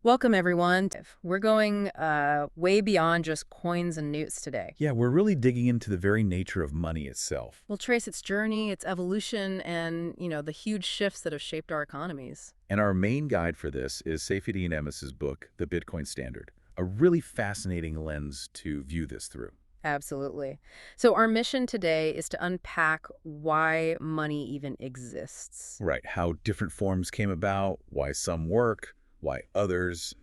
Welcome, everyone. We're going way beyond just coins and newts today. Yeah, we're really digging into the very nature of money itself. We'll trace its journey, its evolution, and, the huge shifts that have shaped our economies. And our main guide for this is Saifedean Ammous' book, The Bitcoin Standard, a really fascinating lens to view this through. Absolutely. So our mission today is to unpack why money even exists. Right, how different forms came about, why some work, why others,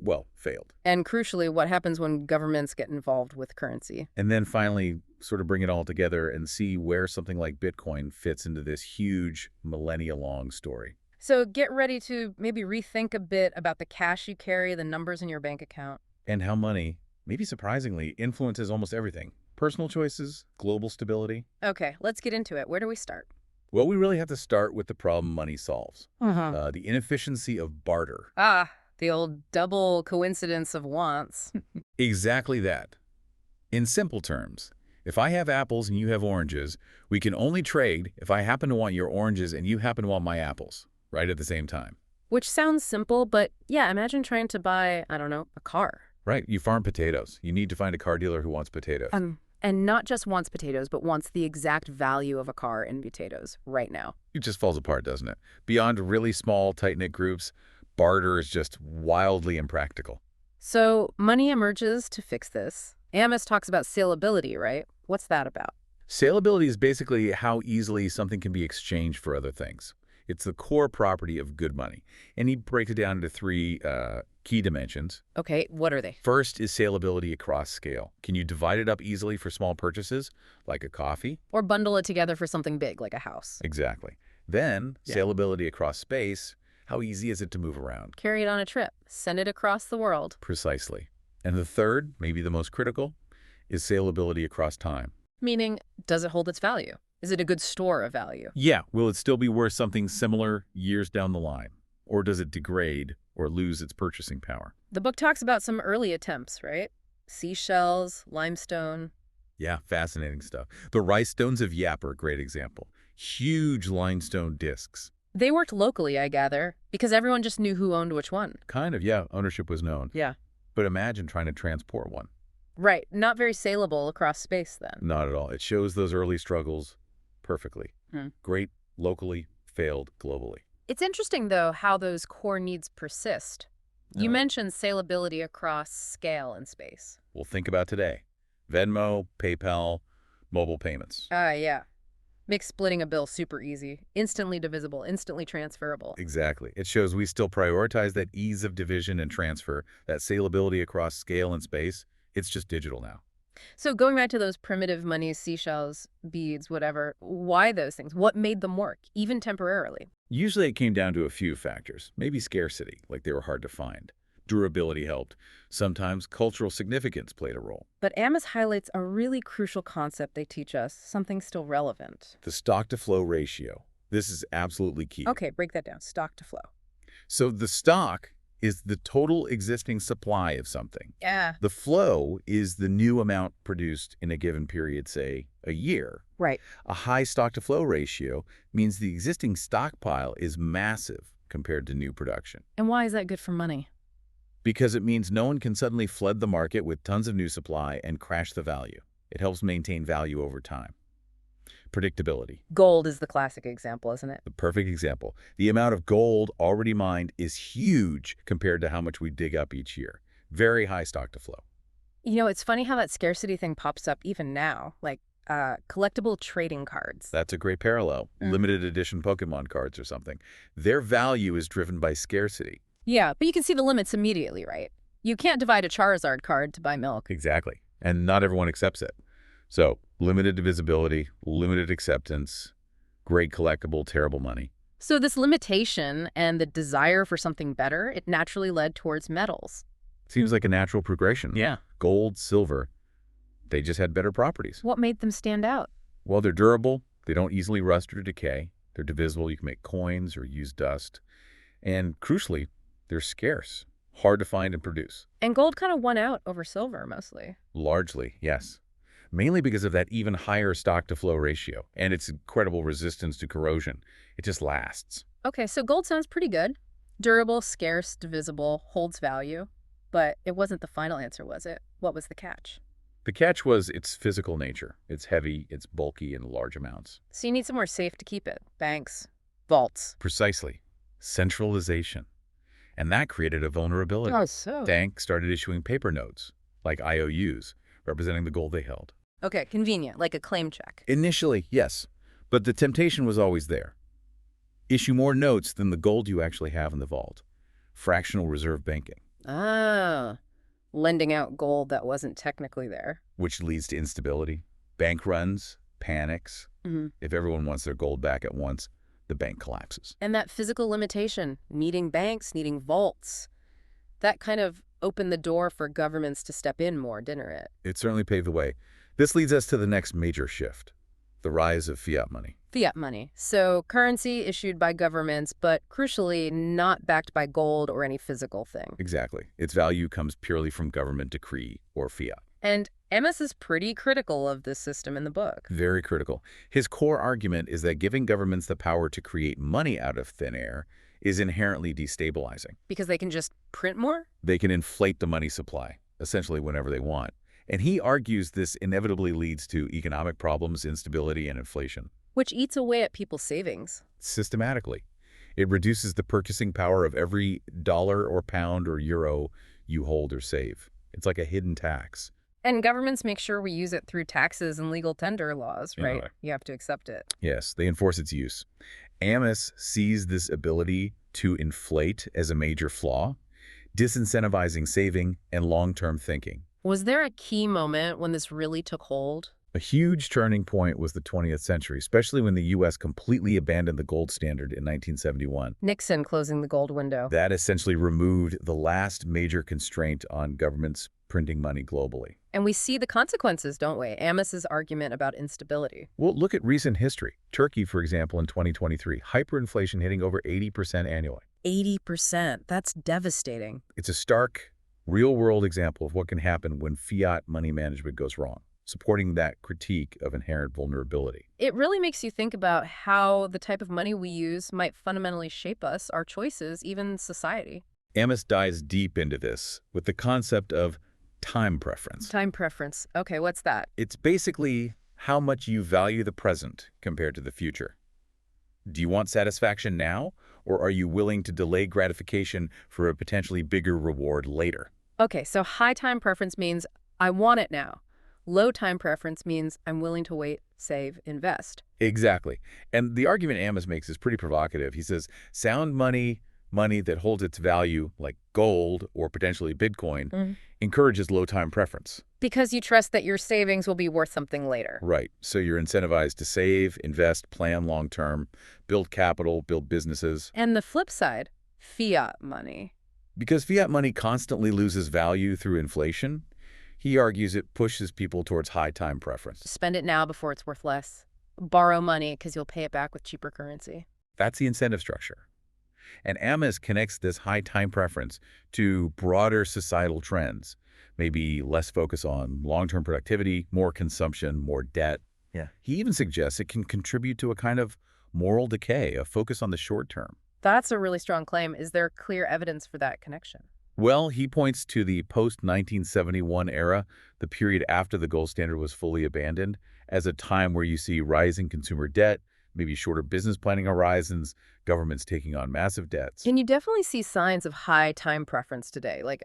well, failed. And crucially, what happens when governments get involved with currency. And then finally, sort of bring it all together and see where something like Bitcoin fits into this huge, millennia-long story. So get ready to maybe rethink a bit about the cash you carry, the numbers in your bank account. And how money, maybe surprisingly, influences almost everything. Personal choices, global stability. Okay, let's get into it. Where do we start? Well, we really have to start with the problem money solves. Uh-huh. The inefficiency of barter. The old double coincidence of wants. Exactly that. In simple terms, if I have apples and you have oranges, we can only trade if I happen to want your oranges and you happen to want my apples, right at the same time. Which sounds simple, but yeah, imagine trying to buy, I don't know, a car. Right, you farm potatoes. You need to find a car dealer who wants potatoes. And not just wants potatoes, but wants the exact value of a car in potatoes right now. It just falls apart, doesn't it? Beyond really small, tight-knit groups, barter is just wildly impractical. So money emerges to fix this. Ammous talks about saleability, right? What's that about? Saleability is basically how easily something can be exchanged for other things. It's the core property of good money. And he breaks it down into three key dimensions. Okay, what are they? First is saleability across scale. Can you divide it up easily for small purchases, like a coffee? Or bundle it together for something big, like a house. Exactly. Then, saleability across space. How easy is it to move around? Carry it on a trip. Send it across the world. Precisely. And the third, maybe the most critical, is saleability across time. Meaning, does it hold its value? Is it a good store of value? Yeah, will it still be worth something similar years down the line? Or does it degrade or lose its purchasing power? The book talks about some early attempts, right? Seashells, limestone. Yeah, fascinating stuff. The rice stones of Yap are a great example. Huge limestone discs. They worked locally, I gather, because everyone just knew who owned which one. Kind of, yeah, ownership was known. Yeah. But imagine trying to transport one. Right. Not very saleable across space then. Not at all. It shows those early struggles perfectly. Hmm. Great locally, failed globally. It's interesting, though, how those core needs persist. You mentioned saleability across scale and space. Well, think about today. Venmo, PayPal, mobile payments. Yeah. Makes splitting a bill super easy. Instantly divisible, instantly transferable. Exactly. It shows we still prioritize that ease of division and transfer, that saleability across scale and space. It's just digital now. So going back to those primitive monies, seashells, beads, whatever, why those things? What made them work, even temporarily? Usually it came down to a few factors. Maybe scarcity, like they were hard to find. Durability helped. Sometimes cultural significance played a role. But Ammous highlights a really crucial concept they teach us, something still relevant. The stock-to-flow ratio. This is absolutely key. Okay, break that down. Stock to flow. So the stock is the total existing supply of something. Yeah. The flow is the new amount produced in a given period, say, a year. Right. A high stock-to-flow ratio means the existing stockpile is massive compared to new production. And why is that good for money? Because it means no one can suddenly flood the market with tons of new supply and crash the value. It helps maintain value over time. Predictability. Gold is the classic example, isn't it? The perfect example. The amount of gold already mined is huge compared to how much we dig up each year. Very high stock to flow. It's funny how that scarcity thing pops up even now, like collectible trading cards. That's a great parallel. Limited edition Pokemon cards or something. Their value is driven by scarcity. Yeah, but you can see the limits immediately, right? You can't divide a Charizard card to buy milk. Exactly. And not everyone accepts it. So, limited divisibility, limited acceptance, great collectible, terrible money. So this limitation and the desire for something better, it naturally led towards metals. Seems like a natural progression. Yeah. Gold, silver, they just had better properties. What made them stand out? Well, they're durable, they don't easily rust or decay, they're divisible, you can make coins or use dust, and crucially, they're scarce, hard to find and produce. And gold kind of won out over silver, mostly. Largely, yes. Mainly because of that even higher stock-to-flow ratio and its incredible resistance to corrosion. It just lasts. Okay, so gold sounds pretty good. Durable, scarce, divisible, holds value. But it wasn't the final answer, was it? What was the catch? The catch was its physical nature. It's heavy, it's bulky in large amounts. So you need somewhere safe to keep it. Banks, vaults. Precisely. Centralization. And that created a vulnerability. Oh, so. Banks started issuing paper notes, like IOUs, representing the gold they held. Okay, convenient, like a claim check. Initially, yes, but the temptation was always there. Issue more notes than the gold you actually have in the vault. Fractional reserve banking. Ah, lending out gold that wasn't technically there. Which leads to instability, bank runs, panics. If everyone wants their gold back at once, the bank collapses. And that physical limitation, needing banks, needing vaults, that kind of opened the door for governments to step in more, didn't it? It certainly paved the way. This leads us to the next major shift, the rise of fiat money. Fiat money. So currency issued by governments, but crucially not backed by gold or any physical thing. Exactly. Its value comes purely from government decree or fiat. And Ammous is pretty critical of this system in the book. Very critical. His core argument is that giving governments the power to create money out of thin air is inherently destabilizing. Because they can just print more? They can inflate the money supply, essentially whenever they want. And he argues this inevitably leads to economic problems, instability, and inflation. Which eats away at people's savings. Systematically. It reduces the purchasing power of every dollar or pound or euro you hold or save. It's like a hidden tax. And governments make sure we use it through taxes and legal tender laws, right? Yeah. You have to accept it. Yes, they enforce its use. Ammous sees this ability to inflate as a major flaw, disincentivizing saving and long-term thinking. Was there a key moment when this really took hold? A huge turning point was the 20th century, especially when the U.S. completely abandoned the gold standard in 1971. Nixon closing the gold window. That essentially removed the last major constraint on governments printing money globally. And we see the consequences, don't we? Ammous's argument about instability. Well, look at recent history. Turkey, for example, in 2023, hyperinflation hitting over 80% annually. 80%. That's devastating. It's a stark, real-world example of what can happen when fiat money management goes wrong, supporting that critique of inherent vulnerability. It really makes you think about how the type of money we use might fundamentally shape us, our choices, even society. Ammous dives deep into this with the concept of time preference. Time preference. Okay, what's that? It's basically how much you value the present compared to the future. Do you want satisfaction now, or are you willing to delay gratification for a potentially bigger reward later? Okay, so high time preference means I want it now. Low time preference means I'm willing to wait, save, invest. Exactly. And the argument Ammous makes is pretty provocative. He says sound money that holds its value, like gold or potentially Bitcoin, encourages low time preference. Because you trust that your savings will be worth something later. Right. So you're incentivized to save, invest, plan long term, build capital, build businesses. And the flip side, fiat money. Because fiat money constantly loses value through inflation, he argues it pushes people towards high time preference. Spend it now before it's worth less. Borrow money because you'll pay it back with cheaper currency. That's the incentive structure. And Ammous connects this high time preference to broader societal trends, maybe less focus on long-term productivity, more consumption, more debt. Yeah. He even suggests it can contribute to a kind of moral decay, a focus on the short term. That's a really strong claim. Is there clear evidence for that connection? Well, he points to the post-1971 era, the period after the gold standard was fully abandoned, as a time where you see rising consumer debt, maybe shorter business planning horizons, governments taking on massive debts. And you definitely see signs of high time preference today, like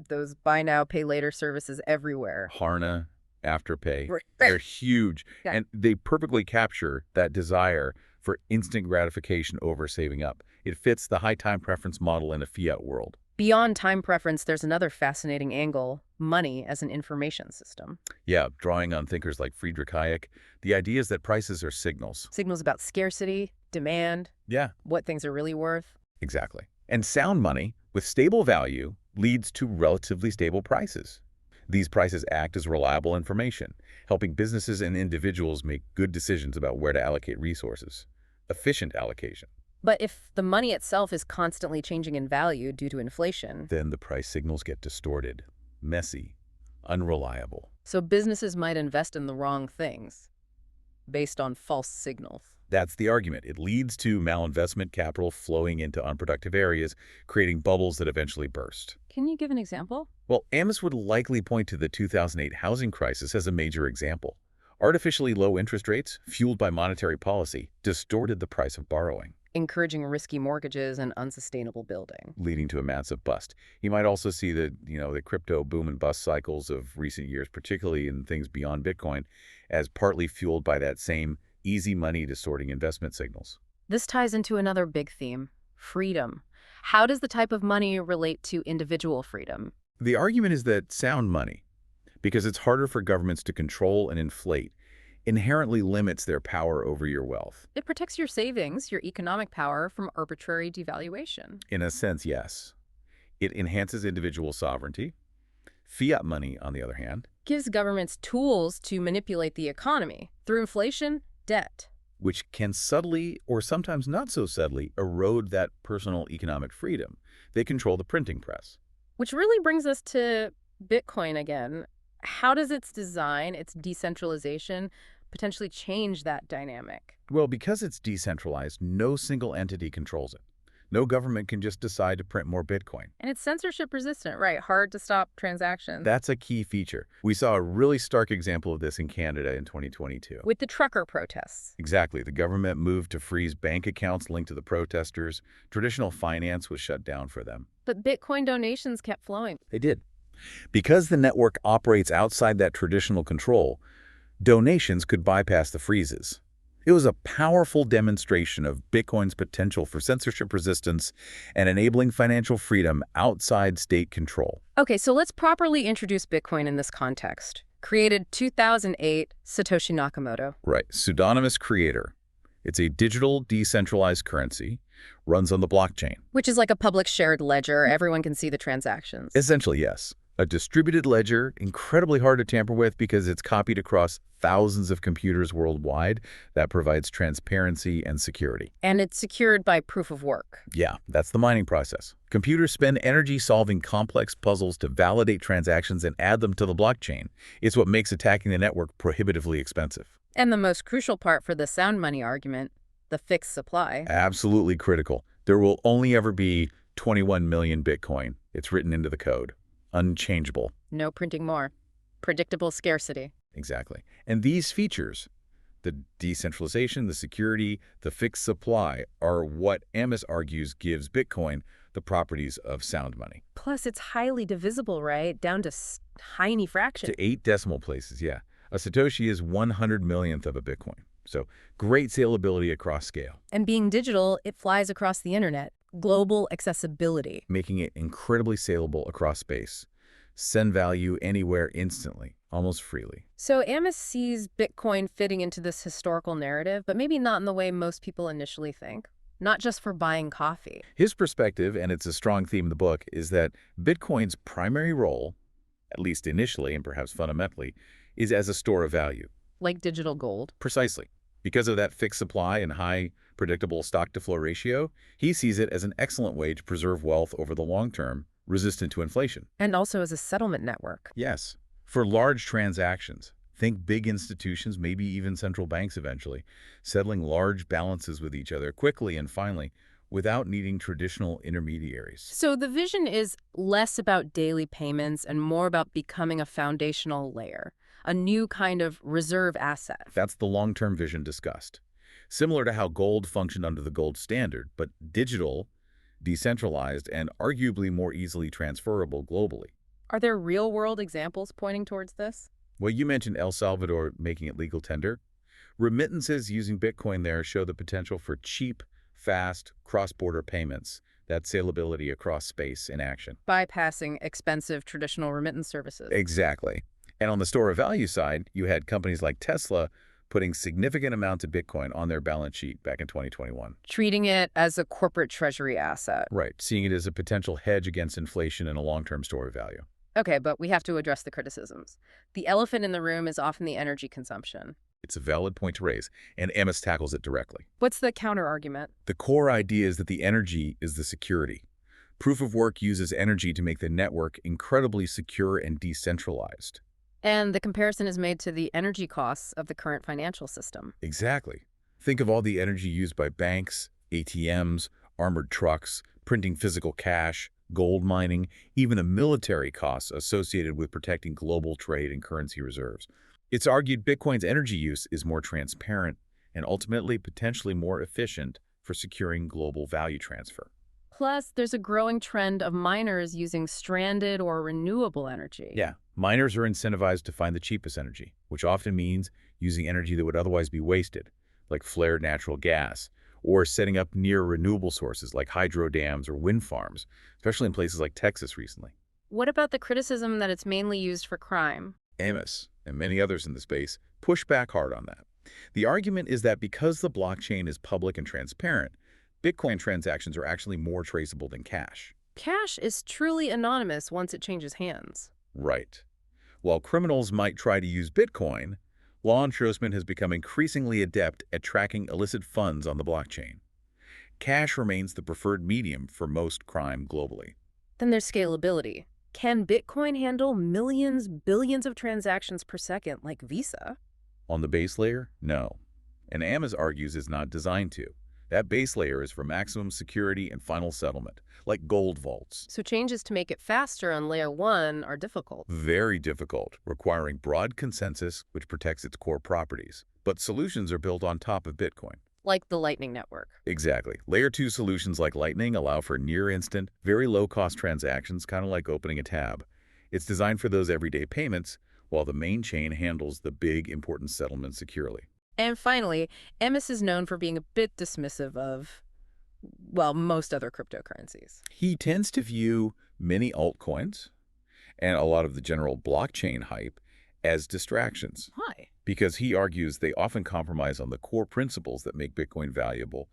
those buy now, pay later services everywhere. Klarna, Afterpay, Right. they're huge, Yeah. and they perfectly capture that desire for instant gratification over saving up. It fits the high time preference model in a fiat world. Beyond time preference, there's another fascinating angle, money as an information system. Yeah, drawing on thinkers like Friedrich Hayek, the idea is that prices are signals. Signals about scarcity, demand, Yeah, what things are really worth. exactly. And sound money with stable value leads to relatively stable prices. These prices act as reliable information, helping businesses and individuals make good decisions about where to allocate resources. Efficient allocation. But if the money itself is constantly changing in value due to inflation, Then the price signals get distorted, messy, unreliable. so businesses might invest in the wrong things based on false signals. That's the argument. It leads to malinvestment capital flowing into unproductive areas, creating bubbles that eventually burst. Can you give an example? Well, Ammous would likely point to the 2008 housing crisis as a major example. Artificially low interest rates, fueled by monetary policy, distorted the price of borrowing, Encouraging risky mortgages and unsustainable building. leading to a massive bust. You might also see the crypto boom and bust cycles of recent years, particularly in things beyond Bitcoin, as partly fueled by that same easy money distorting investment signals. This ties into another big theme, freedom. How does the type of money relate to individual freedom? The argument is that sound money, because it's harder for governments to control and inflate, inherently limits their power over your wealth. It protects your savings, your economic power from arbitrary devaluation. In a sense, yes. It enhances individual sovereignty. Fiat money, on the other hand, Gives governments tools to manipulate the economy through inflation, debt. which can subtly, or sometimes not so subtly, erode that personal economic freedom. They control the printing press. Which really brings us to Bitcoin again. How does its design, its decentralization, potentially change that dynamic? Well, because it's decentralized, no single entity controls it. No government can just decide to print more Bitcoin. And it's censorship resistant, right? Hard to stop transactions. That's a key feature. We saw a really stark example of this in Canada in 2022. With the trucker protests. Exactly. The government moved to freeze bank accounts linked to the protesters. Traditional finance was shut down for them. But Bitcoin donations kept flowing. They did. Because the network operates outside that traditional control, donations could bypass the freezes. It was a powerful demonstration of Bitcoin's potential for censorship resistance and enabling financial freedom outside state control. Okay, so let's properly introduce Bitcoin in this context. Created 2008, Satoshi Nakamoto. Right. Pseudonymous creator. It's a digital, decentralized currency, runs on the blockchain. Which is like a public shared ledger. Everyone can see the transactions. Essentially, yes. A distributed ledger, incredibly hard to tamper with because it's copied across thousands of computers worldwide. That provides transparency and security. And it's secured by proof of work. Yeah, that's the mining process. Computers spend energy solving complex puzzles to validate transactions and add them to the blockchain. It's what makes attacking the network prohibitively expensive. And the most crucial part for the sound money argument, the fixed supply. Absolutely critical. There will only ever be 21 million Bitcoin. It's written into the code. Unchangeable. No printing more. Predictable scarcity. Exactly. And these features, the decentralization, the security, the fixed supply, are what Ammous argues gives Bitcoin the properties of sound money. Plus, it's highly divisible, right? Down to tiny fractions. To 8 decimal places, yeah. A Satoshi is 100 millionth of a Bitcoin. So great salability across scale. And being digital, it flies across the internet. Global accessibility. Making it incredibly saleable across space. Send value anywhere instantly, almost freely. So Ammous sees Bitcoin fitting into this historical narrative, but maybe not in the way most people initially think. Not just for buying coffee. His perspective, and it's a strong theme in the book, is that Bitcoin's primary role, at least initially and perhaps fundamentally, is as a store of value. Like digital gold. Precisely. Because of that fixed supply and high predictable stock-to-flow ratio, he sees it as an excellent way to preserve wealth over the long term, resistant to inflation. And also as a settlement network. Yes. For large transactions, think big institutions, maybe even central banks eventually, settling large balances with each other quickly and finally, without needing traditional intermediaries. So the vision is less about daily payments and more about becoming a foundational layer, a new kind of reserve asset. That's the long-term vision discussed. Similar to how gold functioned under the gold standard, but digital, decentralized, and arguably more easily transferable globally. Are there real-world examples pointing towards this? Well, you mentioned El Salvador making it legal tender. Remittances using Bitcoin there show the potential for cheap, fast, cross-border payments, that salability across space in action. Bypassing expensive traditional remittance services. Exactly. And on the store of value side, you had companies like Tesla putting significant amounts of Bitcoin on their balance sheet back in 2021. Treating it as a corporate treasury asset. Right, seeing it as a potential hedge against inflation and a long-term store of value. Okay, but we have to address the criticisms. The elephant in the room is often the energy consumption. It's a valid point to raise, and Ammous tackles it directly. What's the counter-argument? The core idea is that the energy is the security. Proof of work uses energy to make the network incredibly secure and decentralized. And the comparison is made to the energy costs of the current financial system. Exactly. Think of all the energy used by banks, ATMs, armored trucks, printing physical cash, gold mining, even the military costs associated with protecting global trade and currency reserves. It's argued Bitcoin's energy use is more transparent and ultimately potentially more efficient for securing global value transfer. Plus, there's a growing trend of miners using stranded or renewable energy. Yeah, miners are incentivized to find the cheapest energy, which often means using energy that would otherwise be wasted, like flared natural gas, or setting up near renewable sources like hydro dams or wind farms, especially in places like Texas recently. What about the criticism that it's mainly used for crime? Ammous and many others in the space push back hard on that. The argument is that because the blockchain is public and transparent, Bitcoin transactions are actually more traceable than cash. Cash is truly anonymous once it changes hands. Right. While criminals might try to use Bitcoin, law enforcement has become increasingly adept at tracking illicit funds on the blockchain. Cash remains the preferred medium for most crime globally. Then there's scalability. Can Bitcoin handle millions, billions of transactions per second like Visa? On the base layer, no. And Ammous argues it's not designed to. That base layer is for maximum security and final settlement, like gold vaults. So changes to make it faster on layer 1 are difficult. Very difficult, requiring broad consensus which protects its core properties. But solutions are built on top of Bitcoin. Like the Lightning Network. Exactly. Layer 2 solutions like Lightning allow for near-instant, very low-cost transactions, kind of like opening a tab. It's designed for those everyday payments, while the main chain handles the big, important settlements securely. And finally, Ammous is known for being a bit dismissive of, well, most other cryptocurrencies. He tends to view many altcoins and a lot of the general blockchain hype as distractions, Why? because he argues they often compromise on the core principles that make Bitcoin valuable: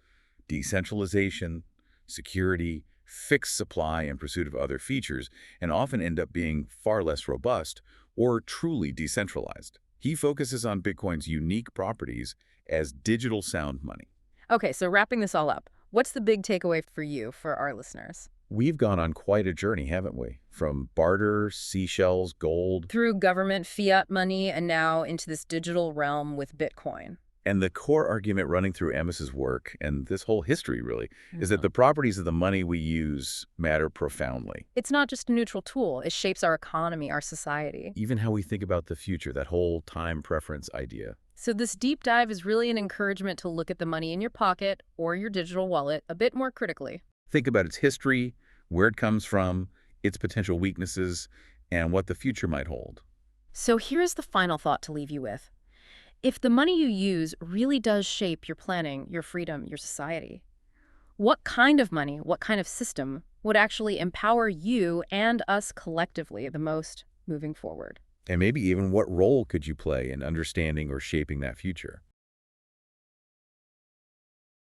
decentralization, security, fixed supply in pursuit of other features, and often end up being far less robust or truly decentralized. He focuses on Bitcoin's unique properties as digital sound money. Okay, so wrapping this all up, what's the big takeaway for you, for our listeners? We've gone on quite a journey, haven't we? From barter, seashells, gold, Through government fiat money and now into this digital realm with Bitcoin. and the core argument running through Ammous's work, and this whole history really, is that the properties of the money we use matter profoundly. It's not just a neutral tool. It shapes our economy, our society. Even how we think about the future, that whole time preference idea. So this deep dive is really an encouragement to look at the money in your pocket or your digital wallet a bit more critically. Think about its history, where it comes from, its potential weaknesses, and what the future might hold. So here's the final thought to leave you with. If the money you use really does shape your planning, your freedom, your society, what kind of money, what kind of system would actually empower you and us collectively the most moving forward? And maybe even what role could you play in understanding or shaping that future?